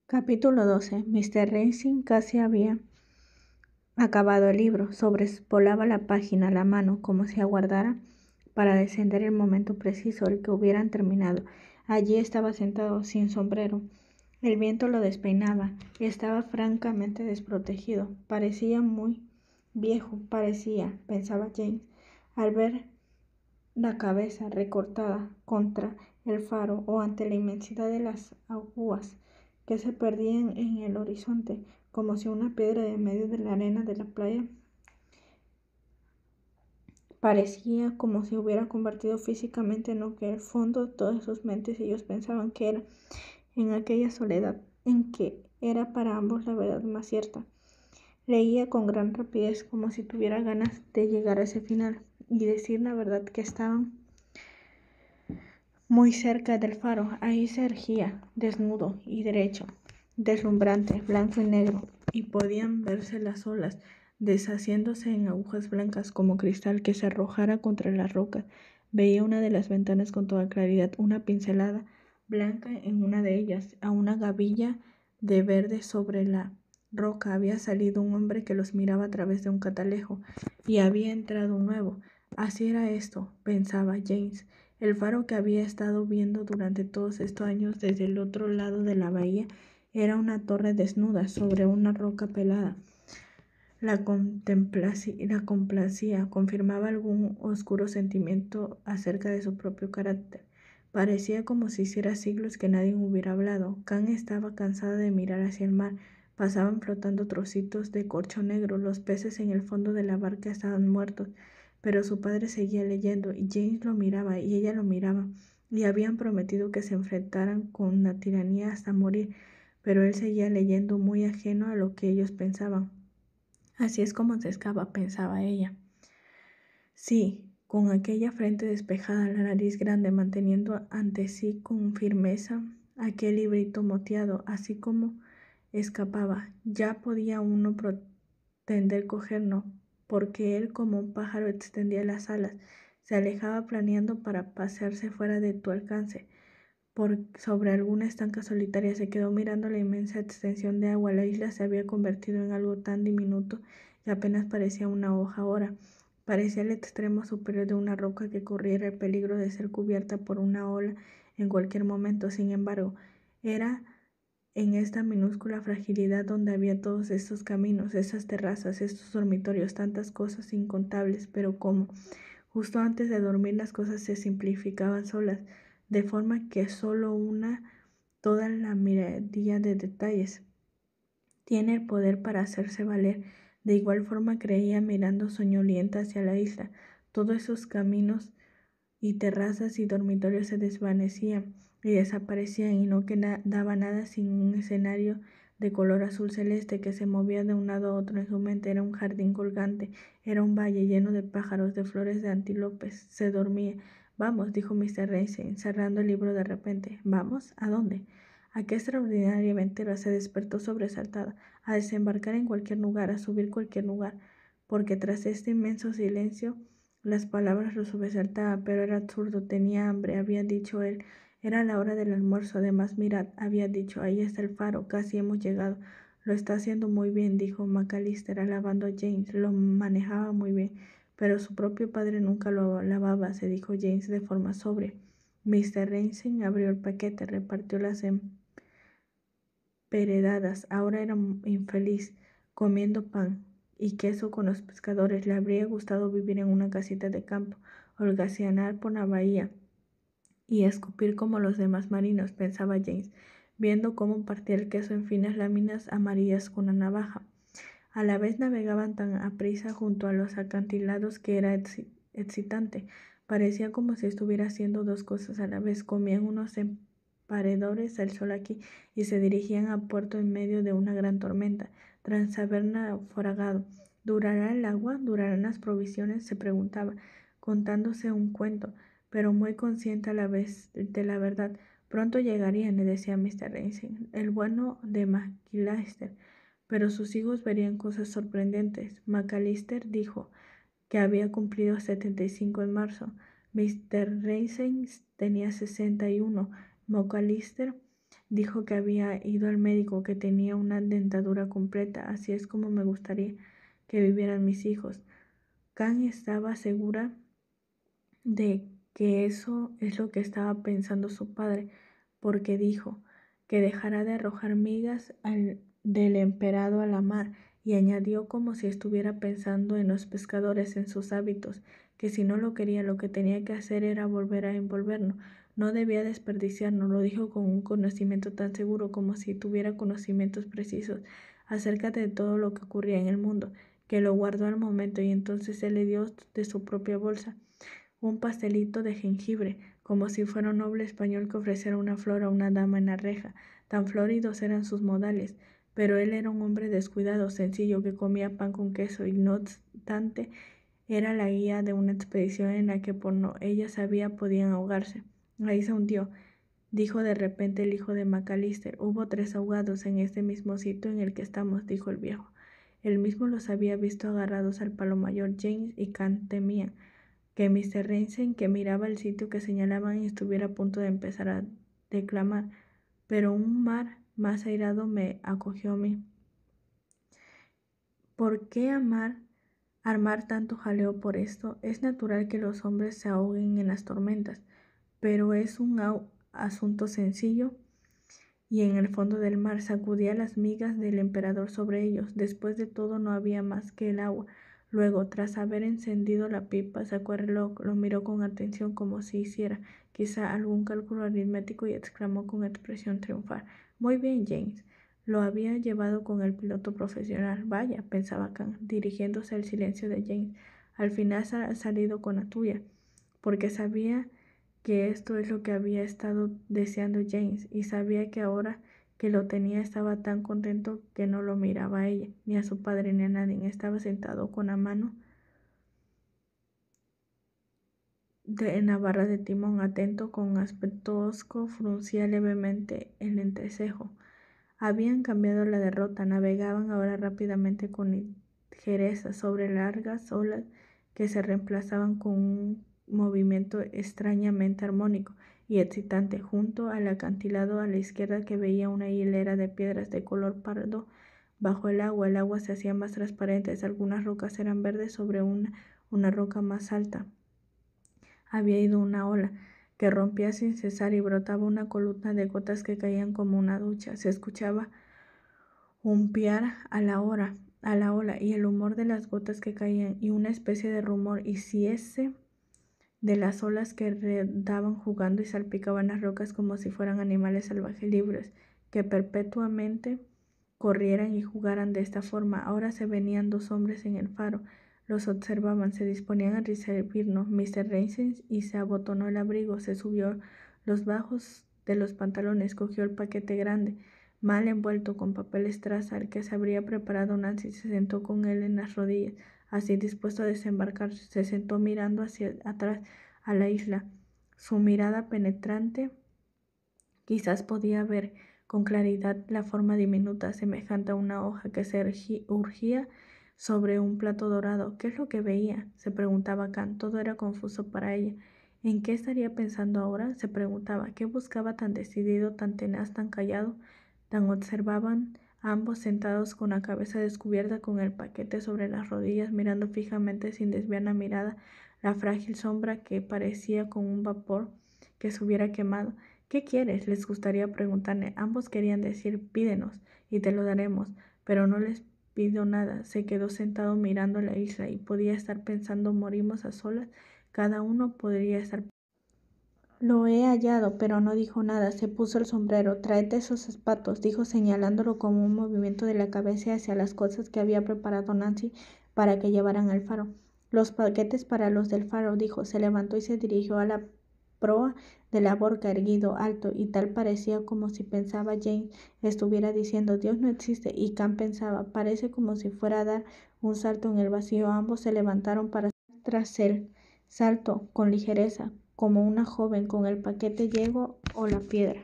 Capítulo 12. Mr. Racing casi había acabado el libro. Sobrevolaba la página a la mano, como si aguardara para descender el momento preciso el que hubieran terminado. Allí estaba sentado, sin sombrero. El viento lo despeinaba. Estaba francamente desprotegido. Parecía muy viejo. Pensaba James, al ver la cabeza recortada contra el faro o ante la inmensidad de las aguas que se perdían en el horizonte, como si una piedra de medio de la arena de la playa parecía como si hubiera convertido físicamente en lo que el fondo de todas sus mentes ellos pensaban que era, en aquella soledad en que era para ambos la verdad más cierta. Leía con gran rapidez, como si tuviera ganas de llegar a ese final y decir la verdad, que estaban muy cerca del faro. Ahí se erguía, desnudo y derecho, deslumbrante, blanco y negro, y podían verse las olas deshaciéndose en agujas blancas como cristal que se arrojara contra las rocas. Veía una de las ventanas con toda claridad, una pincelada blanca en una de ellas, a una gavilla de verde sobre la roca. Había salido un hombre que los miraba a través de un catalejo, y había entrado un nuevo. Así era esto, pensaba James. El faro que había estado viendo durante todos estos años desde el otro lado de la bahía era una torre desnuda sobre una roca pelada. La complacía, confirmaba algún oscuro sentimiento acerca de su propio carácter. Parecía como si hiciera siglos que nadie hubiera hablado. Khan estaba cansada de mirar hacia el mar. Pasaban flotando trocitos de corcho negro. Los peces en el fondo de la barca estaban muertos. Pero su padre seguía leyendo, y James lo miraba, y ella lo miraba, y habían prometido que se enfrentaran con la tiranía hasta morir, pero él seguía leyendo, muy ajeno a lo que ellos pensaban. Así es como se escapa, pensaba ella. Sí, con aquella frente despejada, la nariz grande, manteniendo ante sí con firmeza aquel librito moteado, así como escapaba. Ya podía uno pretender cogerlo, porque él, como un pájaro, extendía las alas, se alejaba planeando para pasearse fuera de tu alcance. Por sobre alguna estanca solitaria se quedó mirando la inmensa extensión de agua. La isla se había convertido en algo tan diminuto que apenas parecía una hoja ahora. Parecía el extremo superior de una roca que corriera el peligro de ser cubierta por una ola en cualquier momento. Sin embargo, era en esta minúscula fragilidad donde había todos estos caminos, esas terrazas, estos dormitorios, tantas cosas incontables, pero cómo. Justo antes de dormir las cosas se simplificaban solas, de forma que solo toda la miradilla de detalles, tiene el poder para hacerse valer. De igual forma creía, mirando soñolienta hacia la isla. Todos esos caminos y terrazas y dormitorios se desvanecían y desaparecían, y no quedaba nada sin un escenario de color azul celeste que se movía de un lado a otro en su mente. Era un jardín colgante, era un valle lleno de pájaros, de flores, de antílopes. Se dormía. Vamos, dijo Mr. Racing, cerrando el libro de repente. ¿Vamos? ¿A dónde? ¿A qué extraordinaria aventura? Se despertó sobresaltada. A desembarcar en cualquier lugar, a subir cualquier lugar, porque tras este inmenso silencio las palabras lo sobresaltaban. Pero era absurdo. Tenía hambre, había dicho él. Era la hora del almuerzo. Además, mirad, había dicho, ahí está el faro, casi hemos llegado. Lo está haciendo muy bien, dijo McAllister, alabando a James. Lo manejaba muy bien, pero su propio padre nunca lo alababa, se dijo James de forma sobria. Mr. Racing abrió el paquete, repartió las emparedadas. Ahora era infeliz, comiendo pan y queso con los pescadores. Le habría gustado vivir en una casita de campo, holgazanear por la bahía y escupir como los demás marinos, pensaba James, viendo cómo partía el queso en finas láminas amarillas con la navaja. A la vez navegaban tan aprisa junto a los acantilados que era excitante. Parecía como si estuviera haciendo dos cosas a la vez. Comían unos emparedadores al sol aquí y se dirigían a puerto en medio de una gran tormenta. Tras haber naufragado, ¿durará el agua? ¿Durarán las provisiones?, se preguntaba, contándose un cuento, pero muy consciente a la vez de la verdad. Pronto llegarían, le decía Mr. Racing, el bueno de McAllister, pero sus hijos verían cosas sorprendentes. McAllister dijo que había cumplido 75 en marzo. Mr. Racing tenía 61. McAllister Dijo que había ido al médico, que tenía una dentadura completa. Así es como me gustaría que vivieran mis hijos. Kang estaba segura de que eso es lo que estaba pensando su padre, porque dijo que dejará de arrojar migas del emperado a la mar, y añadió como si estuviera pensando en los pescadores, en sus hábitos, que si no lo quería, lo que tenía que hacer era volver a envolvernos. No debía desperdiciarnos, lo dijo con un conocimiento tan seguro como si tuviera conocimientos precisos acerca de todo lo que ocurría en el mundo, que lo guardó al momento, y entonces él le dio de su propia bolsa un pastelito de jengibre, como si fuera un noble español que ofreciera una flor a una dama en la reja. Tan floridos eran sus modales, pero él era un hombre descuidado, sencillo, que comía pan con queso, y no obstante era la guía de una expedición en la que por no ella sabía podían ahogarse. Ahí se hundió, dijo de repente el hijo de Macalister. Hubo 3 ahogados en este mismo sitio en el que estamos, dijo el viejo. Él mismo los había visto agarrados al palo mayor. James y Kant temían que Mr. Rainsyn, que miraba el sitio que señalaban, estuviera a punto de empezar a declamar, pero un mar más airado me acogió a mí. ¿Por qué armar tanto jaleo por esto? Es natural que los hombres se ahoguen en las tormentas, pero es un asunto sencillo. Y en el fondo del mar sacudía las migas del emperador sobre ellos. Después de todo no había más que el agua. Luego, tras haber encendido la pipa, sacó el reloj, lo miró con atención como si hiciera quizá algún cálculo aritmético y exclamó con expresión triunfal: «Muy bien, James». Lo había llevado con el piloto profesional. Vaya, pensaba Kant, dirigiéndose al silencio de James. Al final ha salido con la tuya, porque sabía que esto es lo que había estado deseando James, y sabía que ahora que lo tenía estaba tan contento que no lo miraba a ella, ni a su padre, ni a nadie. Estaba sentado con la mano en la barra de timón, atento, con aspecto hosco, fruncía levemente el entrecejo. Habían cambiado la derrota, navegaban ahora rápidamente con ligereza sobre largas olas que se reemplazaban con un movimiento extrañamente armónico y excitante. Junto al acantilado a la izquierda, que veía una hilera de piedras de color pardo bajo el agua se hacía más transparente. Algunas rocas eran verdes. Sobre una roca más alta había ido una ola que rompía sin cesar y brotaba una columna de gotas que caían como una ducha. Se escuchaba humpear a la ola, y el humor de las gotas que caían, y una especie de rumor hiciese de las olas que redaban jugando y salpicaban las rocas como si fueran animales salvajes libres, que perpetuamente corrieran y jugaran de esta forma. Ahora se venían 2 hombres en el faro. Los observaban, se disponían a recibirnos. Mr. Rainsyn, y se abotonó el abrigo, se subió los bajos de los pantalones, cogió el paquete grande, mal envuelto con papel estraza, al que se habría preparado Nancy, se sentó con él en las rodillas, así dispuesto a desembarcarse. Se sentó mirando hacia atrás a la isla. Su mirada penetrante quizás podía ver con claridad la forma diminuta, semejante a una hoja, que se urgía sobre un plato dorado. ¿Qué es lo que veía?, se preguntaba Kant. Todo era confuso para ella. ¿En qué estaría pensando ahora?, se preguntaba. ¿Qué buscaba tan decidido, tan tenaz, tan callado? Tan observaban ambos sentados con la cabeza descubierta, con el paquete sobre las rodillas, mirando fijamente sin desviar la mirada la frágil sombra que parecía con un vapor que se hubiera quemado. «¿Qué quieres?», les gustaría preguntarle. Ambos querían decir: «Pídenos y te lo daremos», pero no les pidió nada. Se quedó sentado mirando la isla y podía estar pensando: «Morimos a solas». Cada uno podría estar. «Lo he hallado», pero no dijo nada. Se puso el sombrero. «Tráete esos zapatos», dijo, señalándolo con un movimiento de la cabeza hacia las cosas que había preparado Nancy para que llevaran al faro. «Los paquetes para los del faro», dijo. Se levantó y se dirigió a la proa de la barca, erguido, alto, y tal parecía como si pensaba James estuviera diciendo: «Dios no existe», y Kant pensaba: «Parece como si fuera a dar un salto en el vacío». Ambos se levantaron para tras él. Saltó con ligereza, como una joven con el paquete lleno o la piedra.